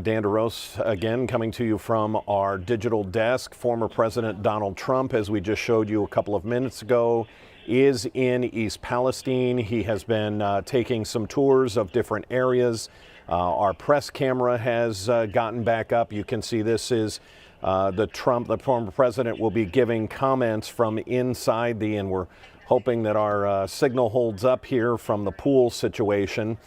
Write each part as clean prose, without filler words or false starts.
Dan DeRose again coming to you from our digital desk. Former President Donald Trump, as we just showed you a couple of minutes ago, is in East Palestine. He has been taking some tours of different areas. Our press camera has gotten back up. You can see this is the former president will be giving comments from inside and we're hoping that our signal holds up here from the pool situation.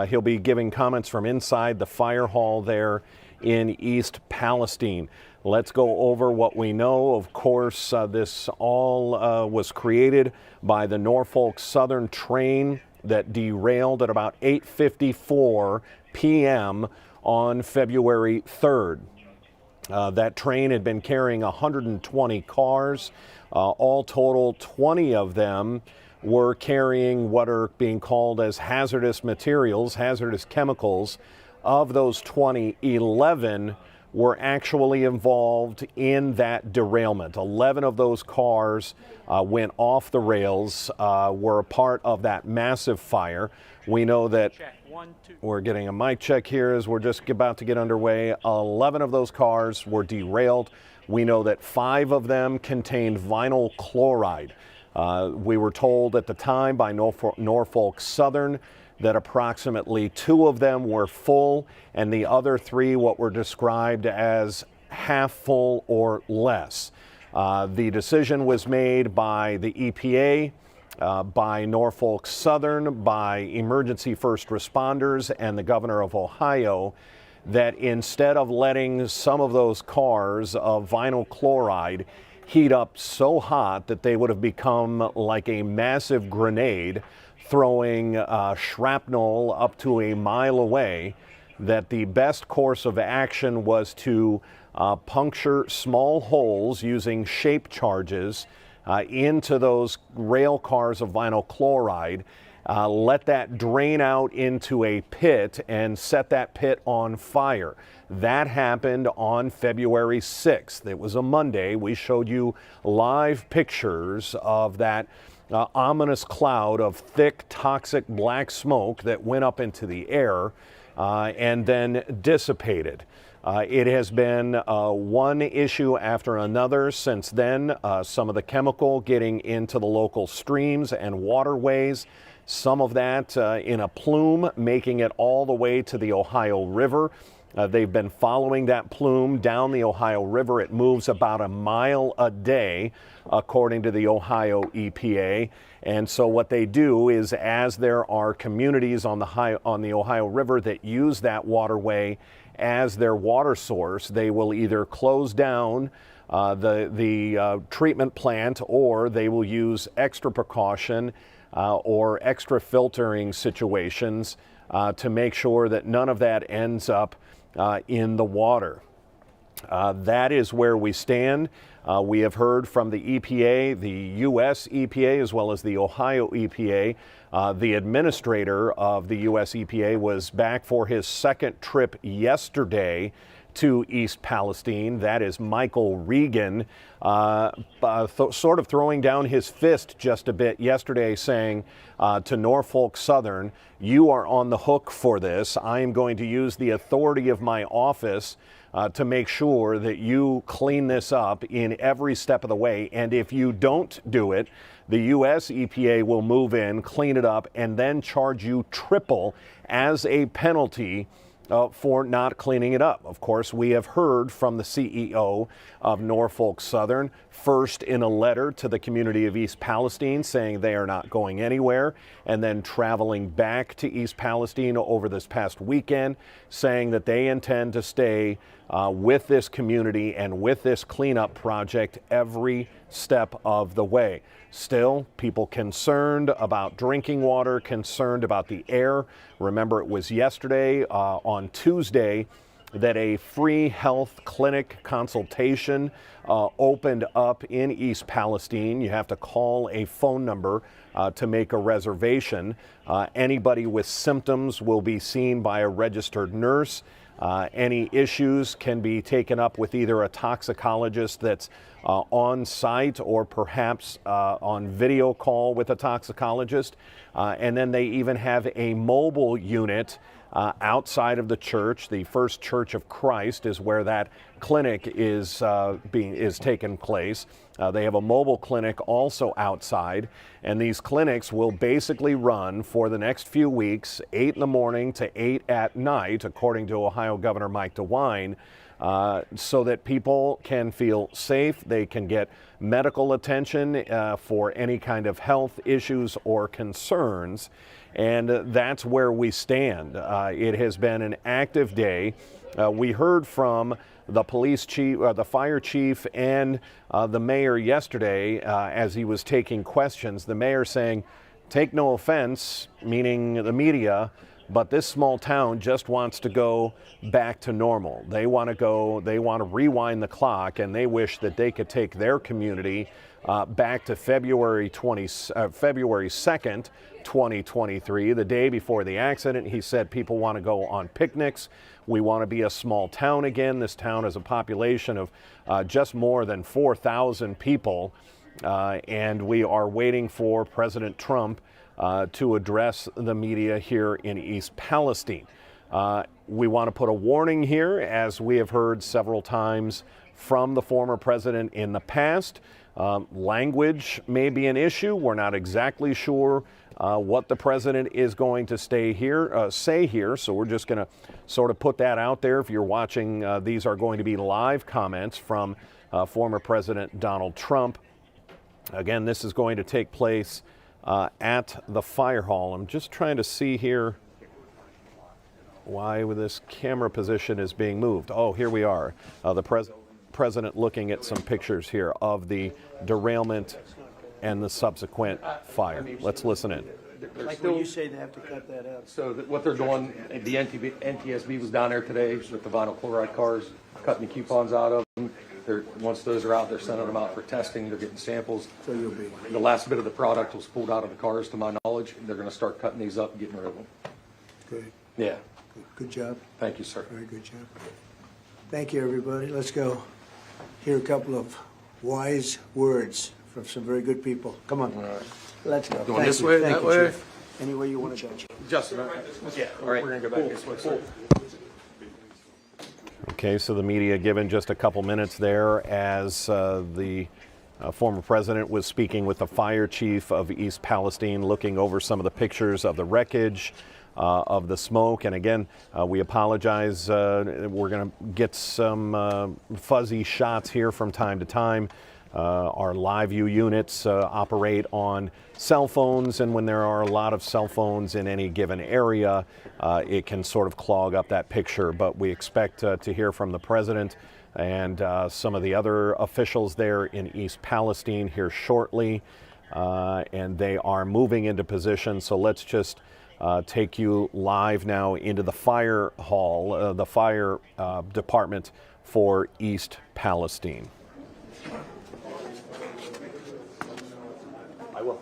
He'll be giving comments from inside the fire hall there in East Palestine. Let's go over what we know. Of course, this all was created by the Norfolk-Southern train that derailed at about 8:54 p.m. on February 3rd. That train had been carrying 120 cars. All total, 20 of them were carrying what are being called as hazardous materials, hazardous chemicals. Of those 20, 11 were actually involved in that derailment. 11 of those cars went off the rails, were a part of that massive fire. We know that we're getting a mic check here as we're just about to get underway. 11 of those cars were derailed. We know that 5 of them contained vinyl chloride. We were told at the time by Norfolk-Southern that approximately 2 of them were full and the other 3 what were described as half full or less. The decision was made by the EPA, by Norfolk-Southern, by emergency first responders and the governor of Ohio that instead of letting some of those cars of vinyl chloride heat up so hot that they would have become like a massive grenade throwing shrapnel up to a mile away, that the best course of action was to puncture small holes using shape charges into those rail cars of vinyl chloride, let that drain out into a pit and set that pit on fire. That happened on February 6th. It was a Monday. We showed you live pictures of that ominous cloud of thick, toxic black smoke that went up into the air and then dissipated. It has been one issue after another since then. Some of the chemical getting into the local streams and waterways, some of that in a plume, making it all the way to the Ohio River. They've been following that plume down the Ohio River. It moves about a mile a day, according to the Ohio EPA. And so what they do is, as there are communities on the Ohio River that use that waterway as their water source, they will either close down the treatment plant, or they will use extra precaution or extra filtering situations to make sure that none of that ends up in the water. That is where we stand. We have heard from the EPA, the U.S. EPA, as well as the Ohio EPA. The administrator of the U.S. EPA was back for his second trip yesterday to East Palestine. That is Michael Regan, sort of throwing down his fist just a bit yesterday, saying to Norfolk-Southern, you are on the hook for this. I am going to use the authority of my office to make sure that you clean this up in every step of the way. And if you don't do it, the U.S. EPA will move in, clean it up, and then charge you triple as a penalty for not cleaning it up. Of course, we have heard from the CEO of Norfolk-Southern, first in a letter to the community of East Palestine saying they are not going anywhere, and then traveling back to East Palestine over this past weekend saying that they intend to stay with this community and with this cleanup project every step of the way. Still, people concerned about drinking water, concerned about the air. Remember, it was yesterday, on Tuesday, that a free health clinic consultation opened up in East Palestine. You have to call a phone number to make a reservation. Anybody with symptoms will be seen by a registered nurse. Any issues can be taken up with either a toxicologist that's on site or perhaps on video call with a toxicologist. And then they even have a mobile unit outside of the church. The First Church of Christ is where that clinic is taking place. They have a mobile clinic also outside, and these clinics will basically run for the next few weeks, 8 in the morning to 8 at night, according to Ohio Governor Mike DeWine, so that people can feel safe. They can get medical attention for any kind of health issues or concerns. And that's where we stand. It has been an active day. We heard from the police chief, the fire chief, and the mayor yesterday as he was taking questions. The mayor saying, take no offense, meaning the media, but this small town just wants to go back to normal. They want to rewind the clock, and they wish that they could take their community back to February 2nd, 2023, the day before the accident. He said people want to go on picnics. We want to be a small town again. This town has a population of just more than 4,000 people, and we are waiting for President Trump to address the media here in East Palestine. We want to put a warning here, as we have heard several times from the former president in the past. Language may be an issue. We're not exactly sure what the president is going to say here. So we're just going to sort of put that out there. If you're watching, these are going to be live comments from former President Donald Trump. Again, this is going to take place at the fire hall. I'm just trying to see here why this camera position is being moved. Oh, here we are. The president looking at some pictures here of the derailment and the subsequent fire. Let's listen in. Like when you say they have to cut that out. So what they're doing, the NTSB was down there today with the vinyl chloride cars, cutting the coupons out of them. Once those are out, they're sending them out for testing. They're getting samples. So you'll be. The last bit of the product was pulled out of the cars, to my knowledge. They're going to start cutting these up and getting rid of them. Good. Yeah. Good job. Thank you, sir. Very good job. Thank you, everybody. Let's go hear a couple of wise words from some very good people. Come on. All right. Let's go. Going Thank this you. way, Thank that you, way? Chief. Any way you want to go. Justin, yeah. All right. We're going to go back this way, sir. Okay, so the media given just a couple minutes there as the former president was speaking with the fire chief of East Palestine, looking over some of the pictures of the wreckage, of the smoke. And again, we apologize. We're going to get some fuzzy shots here from time to time. Our live view units operate on cell phones, and when there are a lot of cell phones in any given area, it can sort of clog up that picture. But we expect to hear from the president and some of the other officials there in East Palestine here shortly, and they are moving into position. So let's just take you live now into the fire hall, the fire department for East Palestine. I will.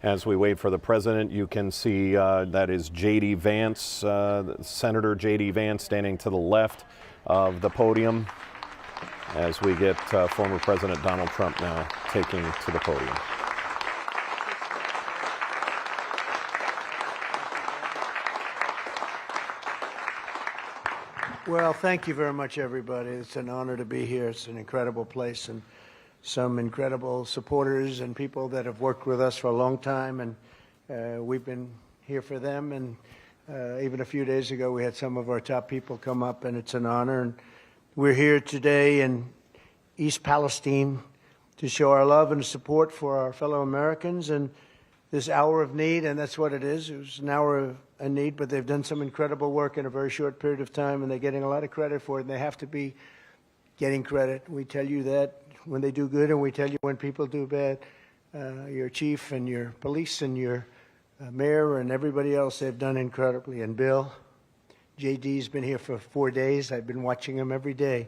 As we wait for the president, you can see that is J.D. Vance, Senator J.D. Vance standing to the left of the podium as we get former President Donald Trump now taking to the podium. Well, thank you very much, everybody. It's an honor to be here. It's an incredible place, and some incredible supporters and people that have worked with us for a long time, and we've been here for them. And even a few days ago, we had some of our top people come up, and it's an honor. And we're here today in East Palestine to show our love and support for our fellow Americans in this hour of need, and that's what it is. It was an hour of need, but they've done some incredible work in a very short period of time, and they're getting a lot of credit for it, and they have to be getting credit. We tell you that when they do good, and we tell you when people do bad. Your chief and your police and your mayor and everybody else, they've done incredibly. And Bill, JD's been here for 4 days. I've been watching him every day.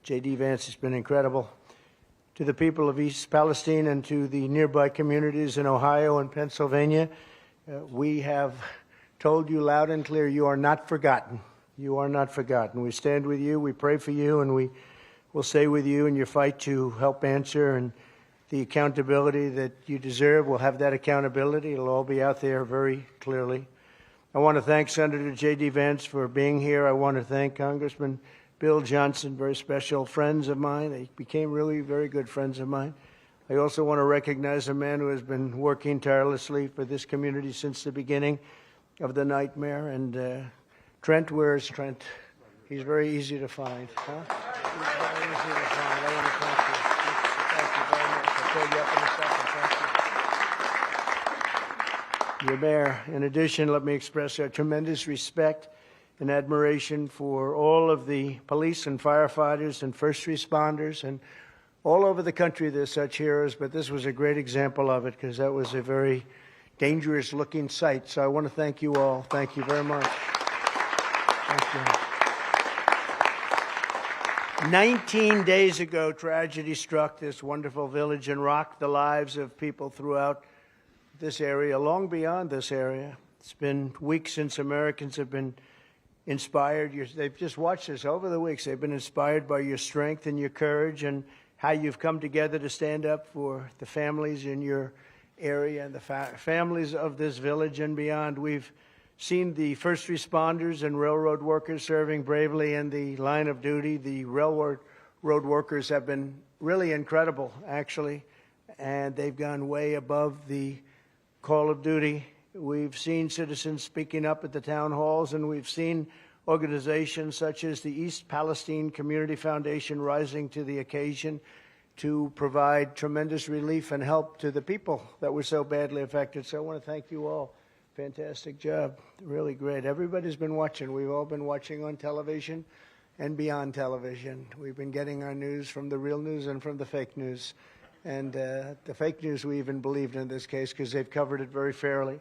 JD Vance has been incredible. to the people of East Palestine and to the nearby communities in Ohio and Pennsylvania. We have told you loud and clear, you are not forgotten. You are not forgotten. We stand with you, we pray for you, and we will stay with you in your fight to help answer, and the accountability that you deserve. We'll have that accountability. It'll all be out there very clearly. I want to thank Senator J.D. Vance for being here. I want to thank Congressman Bill Johnson, very special friends of mine. They became really very good friends of mine. I also want to recognize a man who has been working tirelessly for this community since the beginning of the nightmare. And Trent, where's Trent? He's very easy to find. Huh? He's very easy to find. I want to thank you. Thank you very much. I'll call you up in a second. Thank you. Your Mayor, in addition, let me express our tremendous respect and admiration for all of the police and firefighters and first responders, and all over the country there's such heroes, but this was a great example of it because that was a very dangerous looking sight. So I want to thank you all. Thank you very much. Thank you. 19 days ago, tragedy struck this wonderful village and rocked the lives of people throughout this area, long beyond this area. It's been weeks since Americans have been inspired. They've just watched this over the weeks. They've been inspired by your strength and your courage and how you've come together to stand up for the families in your area and the families of this village and beyond. We've seen the first responders and railroad workers serving bravely in the line of duty. The railroad workers have been really incredible, actually, and they've gone way above the call of duty. We've seen citizens speaking up at the town halls, and we've seen organizations such as the East Palestine Community Foundation rising to the occasion to provide tremendous relief and help to the people that were so badly affected. So I want to thank you all. Fantastic job. Really great. Everybody's been watching. We've all been watching on television and beyond television. We've been getting our news from the real news and from the fake news. And the fake news we even believed in this case because they've covered it very fairly.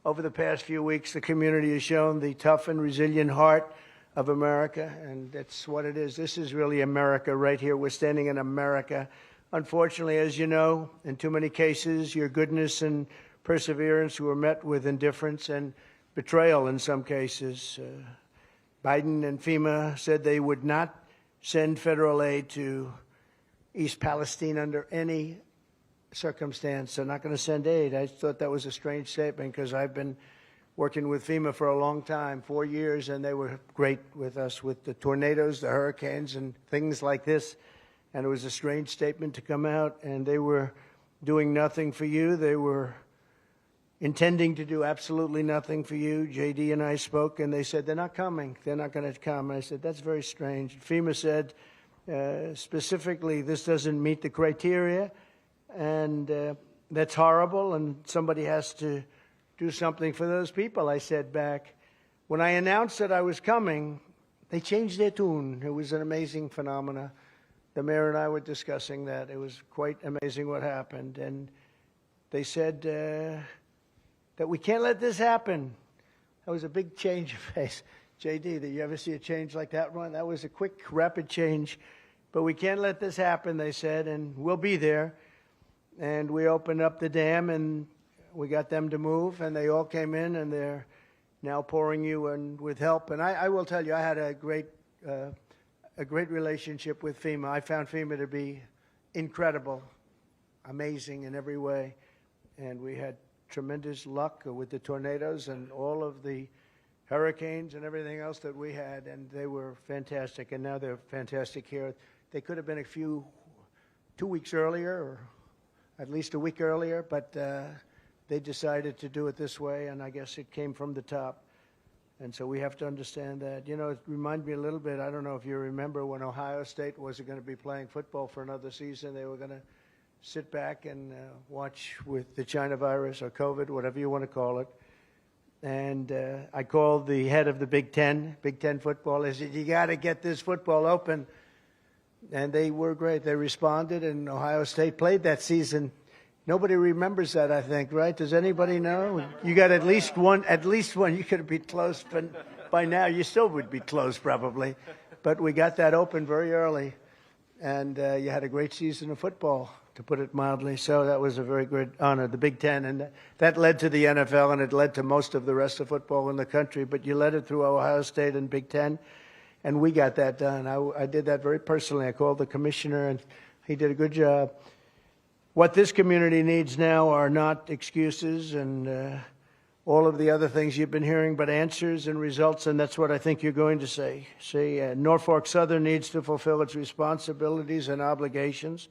Over the past few weeks, the community has shown the tough and resilient heart of America, and that's what it is. This is really America right here. We're standing in America. Unfortunately, as you know, in too many cases, your goodness and perseverance were met with indifference and betrayal in some cases. Biden and FEMA said they would not send federal aid to East Palestine under any circumstance. They're not going to send aid. I thought that was a strange statement because I've been working with FEMA for a long time, 4 years, and they were great with us with the tornadoes, the hurricanes, and things like this. And it was a strange statement to come out, and they were doing nothing for you. They were intending to do absolutely nothing for you. JD and I spoke, and they said, they're not coming. They're not going to come. And I said, that's very strange. FEMA said, specifically, this doesn't meet the criteria, and that's horrible, and somebody has to do something for those people. I said back, when I announced that I was coming, they changed their tune. It was an amazing phenomena. The mayor and I were discussing that. It was quite amazing what happened, and they said that we can't let this happen. That was a big change of pace. JD, did you ever see a change like that one? That was a quick, rapid change. But we can't let this happen, they said, and we'll be there. And we opened up the dam, and we got them to move, and they all came in, and they're now pouring you in with help. And I will tell you, I had a great relationship with FEMA. I found FEMA to be incredible, amazing in every way. And we had tremendous luck with the tornadoes and all of the hurricanes and everything else that we had, and they were fantastic, and now they're fantastic here. They could have been 2 weeks earlier, or at least a week earlier, but they decided to do it this way, and I guess it came from the top. And so we have to understand that. You know, it reminded me a little bit, I don't know if you remember when Ohio State wasn't going to be playing football for another season. They were going to sit back and watch with the China virus or COVID, whatever you want to call it. And I called the head of the Big Ten football. I said, you got to get this football open. And they were great. They responded, and Ohio State played that season. Nobody remembers that, I think, right? Does anybody know? You got at least one. You could be close, but by now you still would be close probably. But we got that open very early. and you had a great season of football, to put it mildly. So that was a very good honor, the Big Ten. And that led to the NFL, and it led to most of the rest of football in the country. But you led it through Ohio State and Big Ten, and we got that done. I did that very personally. I called the commissioner, and he did a good job. What this community needs now are not excuses and all of the other things you've been hearing, but answers and results, and that's what I think you're going to say. Norfolk-Southern needs to fulfill its responsibilities and obligations,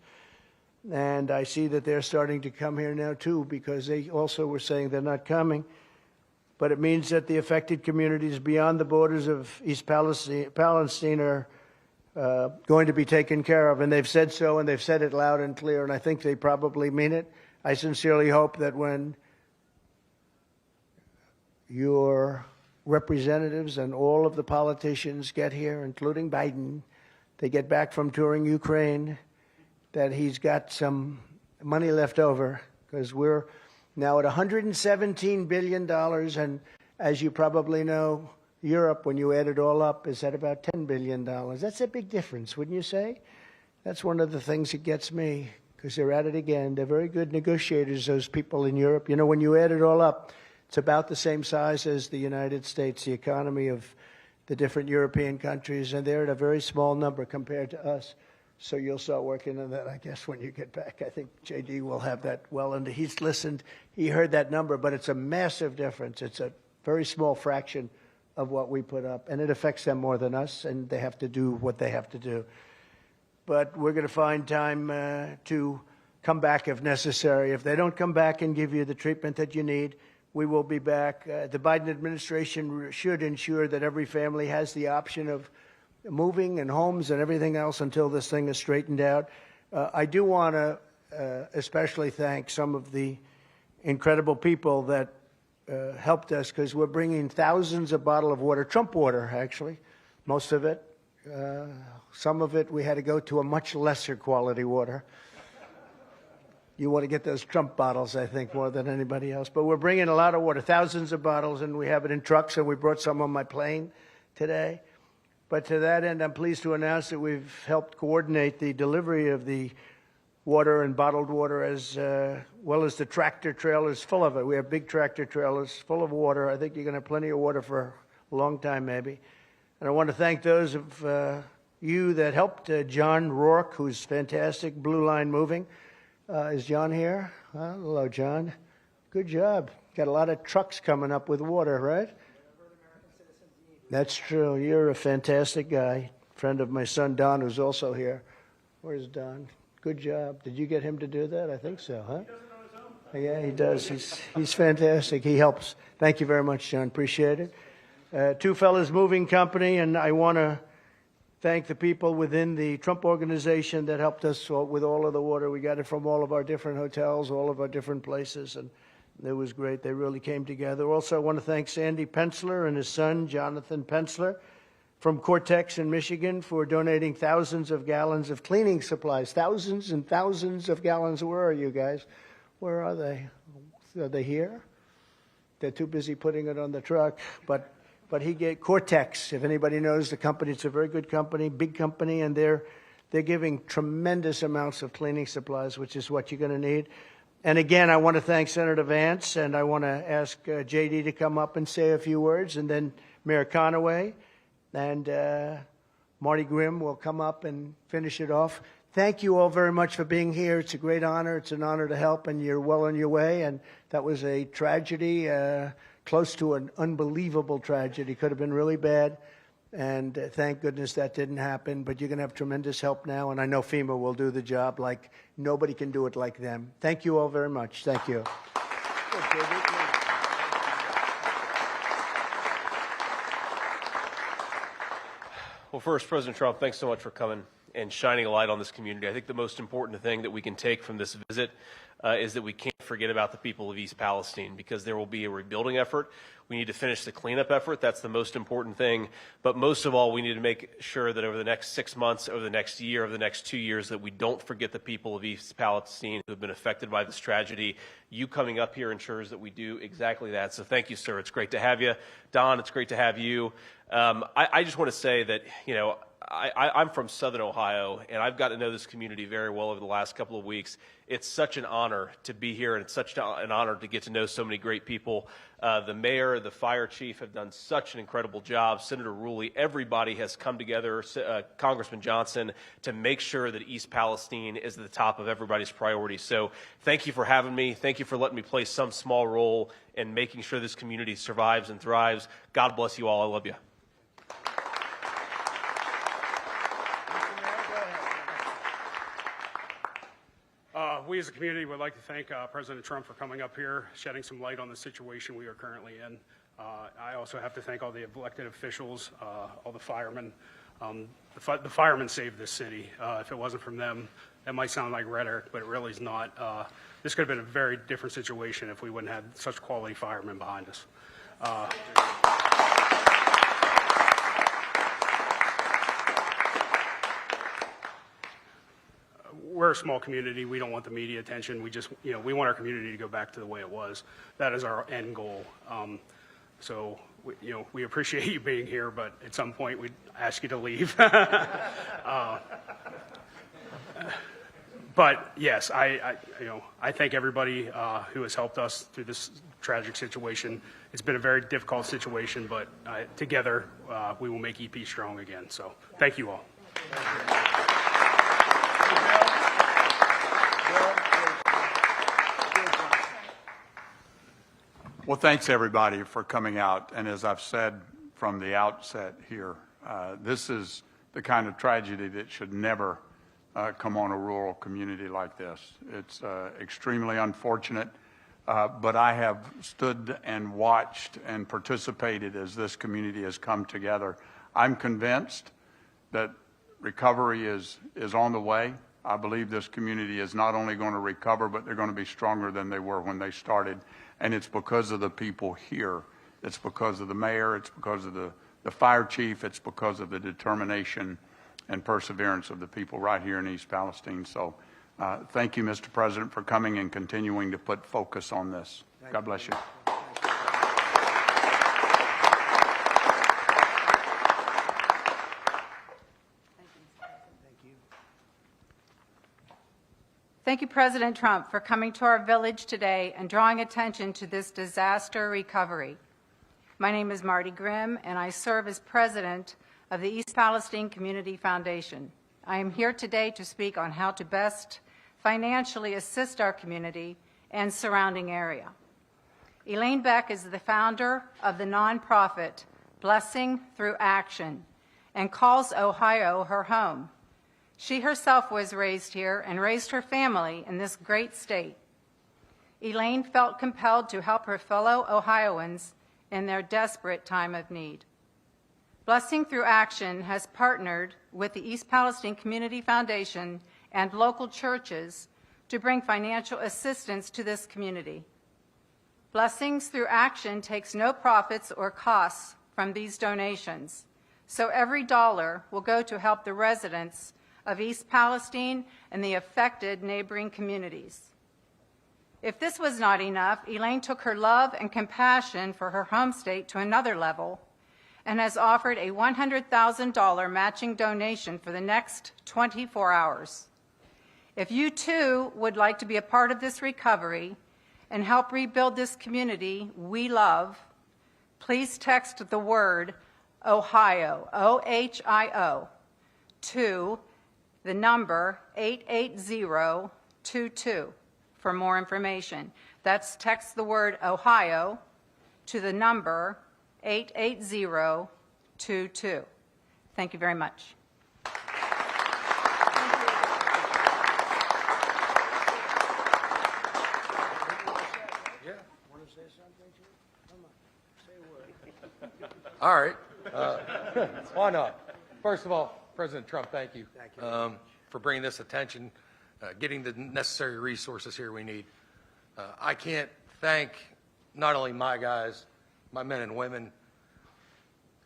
and I see that they're starting to come here now too, because they also were saying they're not coming. But it means that the affected communities beyond the borders of East Palestine are going to be taken care of, and they've said so, and they've said it loud and clear, and I think they probably mean it. I sincerely hope that when your representatives and all of the politicians get here, including Biden, they get back from touring Ukraine, that he's got some money left over, because we're now at $117 billion, and as you probably know, Europe, when you add it all up, is at about $10 billion. That's a big difference, wouldn't you say? That's one of the things that gets me, because they're at it again. They're very good negotiators, those people in Europe. You know, when you add it all up, it's about the same size as the United States, the economy of the different European countries, and they're at a very small number compared to us. So you'll start working on that, I guess, when you get back. I think J.D. will have that well under. He's listened. He heard that number, but it's a massive difference. It's a very small fraction of what we put up, and it affects them more than us, and they have to do what they have to do. But we're going to find time to come back if necessary. If they don't come back and give you the treatment that you need, we will be back. The Biden administration should ensure that every family has the option of moving and homes and everything else until this thing is straightened out. I do want to especially thank some of the incredible people that helped us, because we're bringing thousands of bottles of water, Trump water, actually, most of it. Some of it we had to go to a much lesser quality water. You want to get those Trump bottles, I think, more than anybody else. But we're bringing a lot of water, thousands of bottles, and we have it in trucks, and we brought some on my plane today. But to that end, I'm pleased to announce that we've helped coordinate the delivery of the water and bottled water, as well as the tractor trailers full of it. We have big tractor trailers full of water. I think you're going to have plenty of water for a long time, maybe. And I want to thank those of you that helped John Rourke, who's fantastic, Blue Line Moving. Is John here? Hello, John. Good job. Got a lot of trucks coming up with water, right? That's true. You're a fantastic guy. Friend of my son, Don, who's also here. Where's Don? Good job. Did you get him to do that? I think so, huh? He does it on his own. Yeah, he does. He's fantastic. He helps. Thank you very much, John. Appreciate it. Two Fellas Moving Company, and I want to thank the people within the Trump organization that helped us with all of the water. We got it from all of our different hotels, all of our different places, and it was great. They really came together. Also, I want to thank Sandy Pensler and his son, Jonathan Pensler, from Cortex in Michigan, for donating thousands of gallons of cleaning supplies. Thousands and thousands of gallons. Where are you guys? Where are they? Are they here? They're too busy putting it on the truck. But he gave Cortex, if anybody knows the company, it's a very good company, big company, and they're giving tremendous amounts of cleaning supplies, which is what you're going to need. And again, I want to thank Senator Vance, and I want to ask J.D. to come up and say a few words, and then Mayor Conaway and Marty Grimm will come up and finish it off. Thank you all very much for being here. It's a great honor. It's an honor to help, and you're well on your way. And that was a tragedy, close to an unbelievable tragedy. Could have been really bad, and thank goodness that didn't happen. But you're going to have tremendous help now, and I know FEMA will do the job like nobody can do it like them. Thank you all very much. Thank you. Well, first, President Trump, thanks so much for coming and shining a light on this community. I think the most important thing that we can take from this visit is that we can't forget about the people of East Palestine, because there will be a rebuilding effort. We need to finish the cleanup effort. That's the most important thing. But most of all, we need to make sure that over the next 6 months, over the next year, over the next 2 years, that we don't forget the people of East Palestine who have been affected by this tragedy. You coming up here ensures that we do exactly that. So thank you, sir. It's great to have you. Don, it's great to have you. I just want to say that, I'm from Southern Ohio, and I've got to know this community very well over the last couple of weeks. It's such an honor to be here, and it's such an honor to get to know so many great people. The mayor, the fire chief have done such an incredible job. Senator Ruley, everybody has come together, Congressman Johnson, to make sure that East Palestine is at the top of everybody's priorities. So thank you for having me. Thank you for letting me play some small role in making sure this community survives and thrives. God bless you all. I love you. We as a community would like to thank President Trump for coming up here, shedding some light on the situation we are currently in. I also have to thank all the elected officials, all the firemen. The firemen saved this city. If it wasn't from them, that might sound like rhetoric, but it really is not. This could have been a very different situation if we wouldn't have such quality firemen behind us. We're a small community. We don't want the media attention. We just, we want our community to go back to the way it was. That is our end goal. So, we appreciate you being here, but at some point we'd ask you to leave. But yes, I thank everybody who has helped us through this tragic situation. It's been a very difficult situation, but together we will make EP strong again. So, thank you all. Well, thanks everybody for coming out. And as I've said from the outset here, this is the kind of tragedy that should never come on a rural community like this. It's extremely unfortunate, but I have stood and watched and participated as this community has come together. I'm convinced that recovery is on the way. I believe this community is not only going to recover, but they're going to be stronger than they were when they started. And it's because of the people here. It's because of the mayor. It's because of the fire chief. It's because of the determination and perseverance of the people right here in East Palestine. So thank you, Mr. President, for coming and continuing to put focus on this. God bless you. Thank you, President Trump, for coming to our village today and drawing attention to this disaster recovery. My name is Marty Grimm, and I serve as president of the East Palestine Community Foundation. I am here today to speak on how to best financially assist our community and surrounding area. Elaine Beck is the founder of the nonprofit Blessing Through Action and calls Ohio her home. She herself was raised here and raised her family in this great state. Elaine felt compelled to help her fellow Ohioans in their desperate time of need. Blessing Through Action has partnered with the East Palestine Community Foundation and local churches to bring financial assistance to this community. Blessings Through Action takes no profits or costs from these donations, so every dollar will go to help the residents of East Palestine and the affected neighboring communities. If this was not enough, Elaine took her love and compassion for her home state to another level and has offered a $100,000 matching donation for the next 24 hours. If you too would like to be a part of this recovery and help rebuild this community we love, please text the word Ohio, O-H-I-O, to the number 88022 for more information. That's text the word Ohio to the number 88022. Thank you very much. All right. Why not? First of all, President Trump, thank you, for bringing this attention, getting the necessary resources here we need. I can't thank not only my guys, my men and women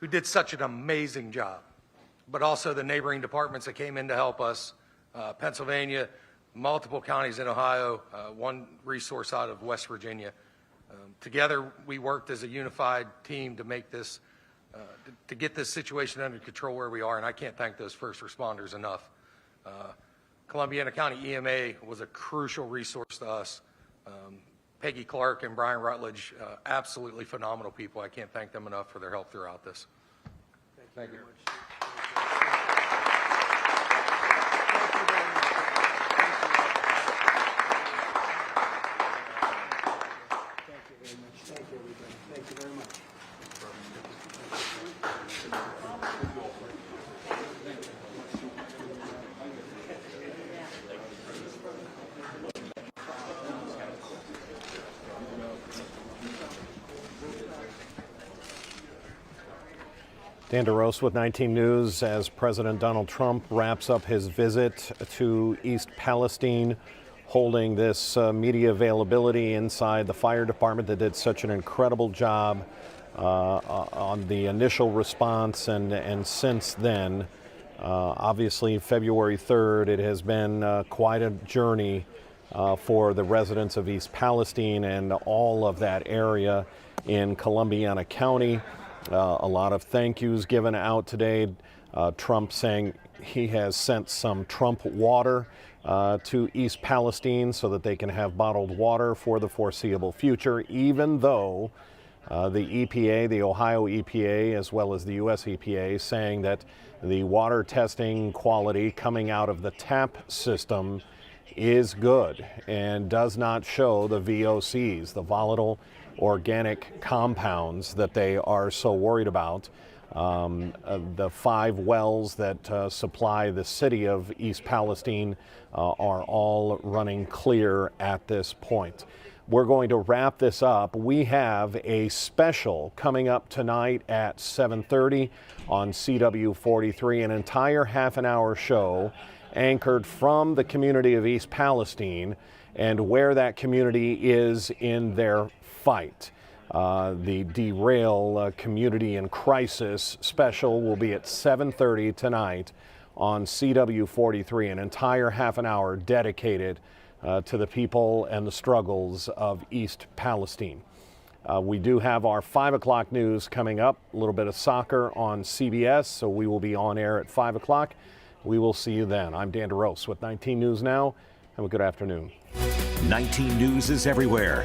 who did such an amazing job, but also the neighboring departments that came in to help us, Pennsylvania, multiple counties in Ohio, one resource out of West Virginia. Together, we worked as a unified team to make this to get this situation under control where we are, and I can't thank those first responders enough. Columbiana County EMA was a crucial resource to us. Peggy Clark and Brian Rutledge, absolutely phenomenal people. I can't thank them enough for their help throughout this. Thank you. Thank you, everybody. Thank you very much. Dan DeRose with 19 News as President Donald Trump wraps up his visit to East Palestine, holding this media availability inside the fire department that did such an incredible job on the initial response and since then. Obviously, February 3rd, it has been quite a journey for the residents of East Palestine and all of that area in Columbiana County. A lot of thank yous given out today. Trump saying he has sent some Trump water to East Palestine so that they can have bottled water for the foreseeable future, even though the EPA, the Ohio EPA, as well as the U.S. EPA, saying that the water testing quality coming out of the tap system is good and does not show the VOCs, the volatile organic compounds that they are so worried about. The 5 wells that supply the city of East Palestine are all running clear at this point. We're going to wrap this up. We have a special coming up tonight at 7:30 on CW43, an entire half-an-hour show anchored from the community of East Palestine and where that community is in their fight. The Derail Community in Crisis special will be at 7:30 tonight on CW43, an entire half an hour dedicated to the people and the struggles of East Palestine. We do have our 5 o'clock news coming up, a little bit of soccer on CBS, so we will be on air at 5 o'clock. We will see you then. I'm Dan DeRose with 19 News Now. Have a good afternoon. 19 News is everywhere.